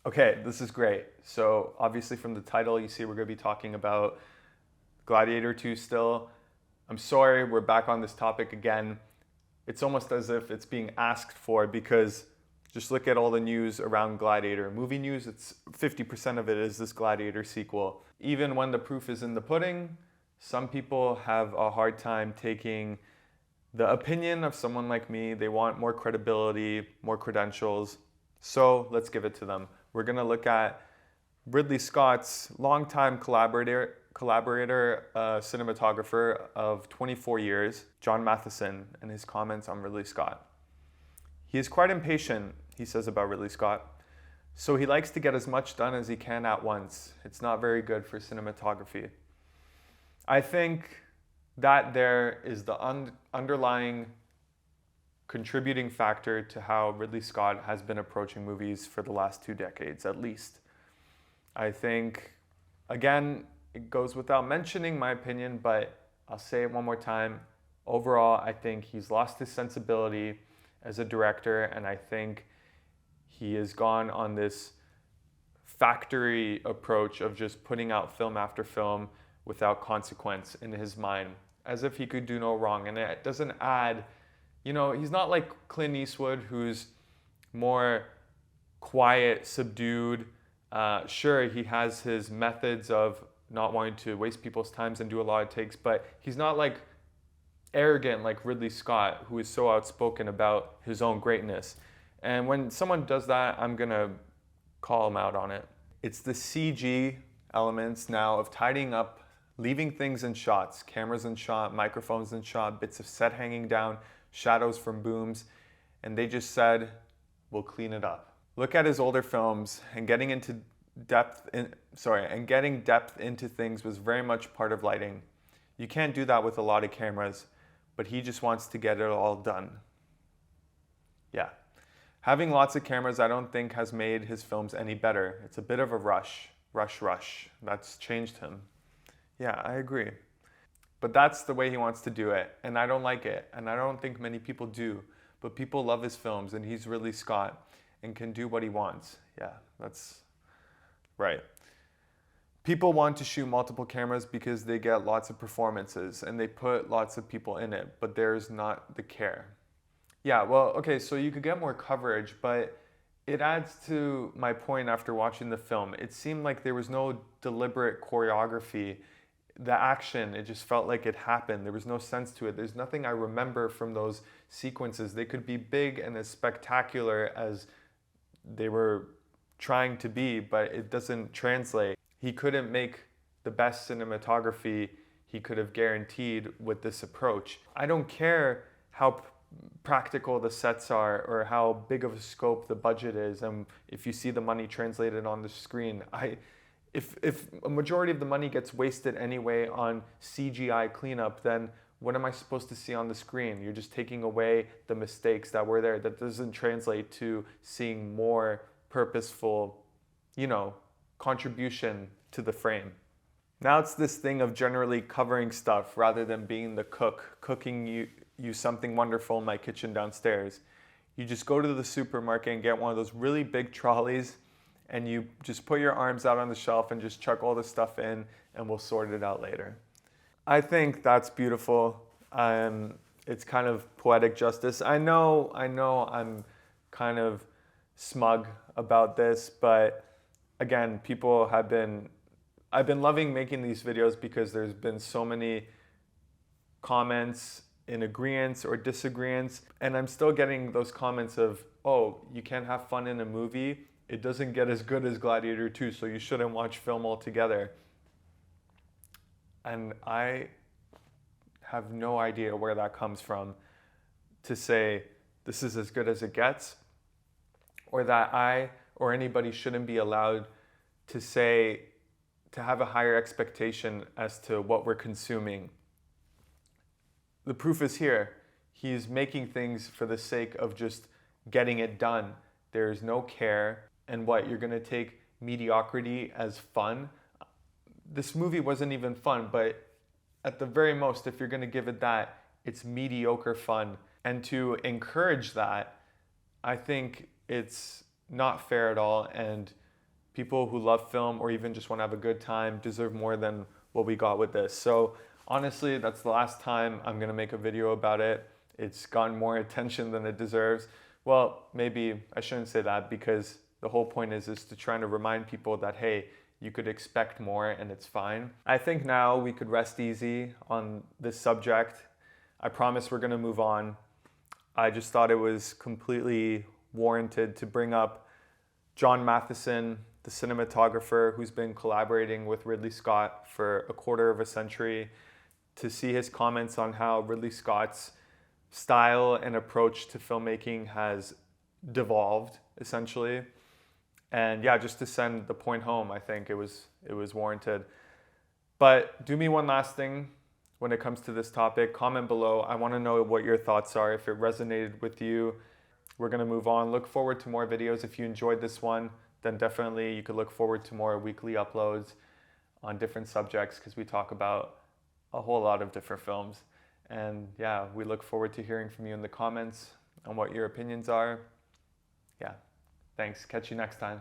Okay, this is great. So obviously from the title, you see we're going to be talking about Gladiator II still. I'm sorry, we're back on this topic again. It's almost as if it's being asked for because just look at all the news around Gladiator. Movie news, it's 50% of it is this Gladiator sequel. Even when the proof is in the pudding, some people have a hard time taking the opinion of someone like me. They want more credibility, more credentials. So let's give it to them. We're going to look at Ridley Scott's longtime collaborator, cinematographer of 24 years, John Matheson, and his comments on Ridley Scott. He is quite impatient, he says about Ridley Scott, so he likes to get as much done as he can at once. It's not very good for cinematography. I think that there is the underlying contributing factor to how Ridley Scott has been approaching movies for the last 2 decades, at least. I think, again, it goes without mentioning my opinion, but I'll say it one more time. Overall, I think he's lost his sensibility as a director, and I think he has gone on this factory approach of just putting out film after film without consequence in his mind, as if he could do no wrong. And it doesn't add, he's not like Clint Eastwood, who's more quiet, subdued. Sure, he has his methods of not wanting to waste people's times and do a lot of takes, but he's not like arrogant like Ridley Scott, who is so outspoken about his own greatness. And when someone does that, I'm gonna call him out on it. It's the CG elements now of tidying up, leaving things in shots, cameras in shot, microphones in shot, bits of set hanging down, shadows from booms, and they just said, we'll clean it up. Look at his older films, and getting depth into things was very much part of lighting. You can't do that with a lot of cameras, but he just wants to get it all done. Yeah. Having lots of cameras, I don't think has made his films any better. It's a bit of a rush. That's changed him. Yeah, I agree. But that's the way he wants to do it, and I don't like it, and I don't think many people do. But people love his films, and he's Ridley Scott and can do what he wants. Yeah, that's right. People want to shoot multiple cameras because they get lots of performances and they put lots of people in it, but there's not the care. Yeah, well, okay, so you could get more coverage, but it adds to my point after watching the film. It seemed like there was no deliberate choreography. The action, it just felt like it happened. There was no sense to it. There's nothing I remember from those sequences. They could be big and as spectacular as they were trying to be, but it doesn't translate. He couldn't make the best cinematography he could have guaranteed with this approach. I don't care how practical the sets are or how big of a scope the budget is, and if you see the money translated on the screen. If a majority of the money gets wasted anyway on CGI cleanup, then what am I supposed to see on the screen? You're just taking away the mistakes that were there. That doesn't translate to seeing more purposeful, contribution to the frame. Now it's this thing of generally covering stuff rather than being the cook, cooking you something wonderful in my kitchen downstairs. You just go to the supermarket and get one of those really big trolleys, and you just put your arms out on the shelf and just chuck all the stuff in, and we'll sort it out later. I think that's beautiful. It's kind of poetic justice. I know I'm kind of smug about this, but again, I've been loving making these videos because there's been so many comments in agreeance or disagreeance, and I'm still getting those comments of, oh, you can't have fun in a movie. It doesn't get as good as Gladiator II, so you shouldn't watch film altogether. And I have no idea where that comes from to say this is as good as it gets, or that I or anybody shouldn't be allowed to have a higher expectation as to what we're consuming. The proof is here. He's making things for the sake of just getting it done. There's no care. And what, you're gonna take mediocrity as fun? This movie wasn't even fun, but at the very most, if you're gonna give it that, it's mediocre fun. And to encourage that, I think it's not fair at all, and people who love film or even just want to have a good time deserve more than what we got with this. So honestly, that's the last time I'm gonna make a video about it. It's gotten more attention than it deserves. Well, maybe I shouldn't say that, because the whole point is to try to remind people that, hey, you could expect more and it's fine. I think now we could rest easy on this subject. I promise we're gonna move on. I just thought it was completely warranted to bring up John Matheson, the cinematographer who's been collaborating with Ridley Scott for a quarter of a century, to see his comments on how Ridley Scott's style and approach to filmmaking has devolved, essentially. And yeah, just to send the point home, I think it was warranted. But do me one last thing when it comes to this topic. Comment below. I want to know what your thoughts are, if it resonated with you. We're going to move on. Look forward to more videos. If you enjoyed this one, then definitely you could look forward to more weekly uploads on different subjects, because we talk about a whole lot of different films. And yeah, we look forward to hearing from you in the comments on what your opinions are. Yeah, thanks. Catch you next time.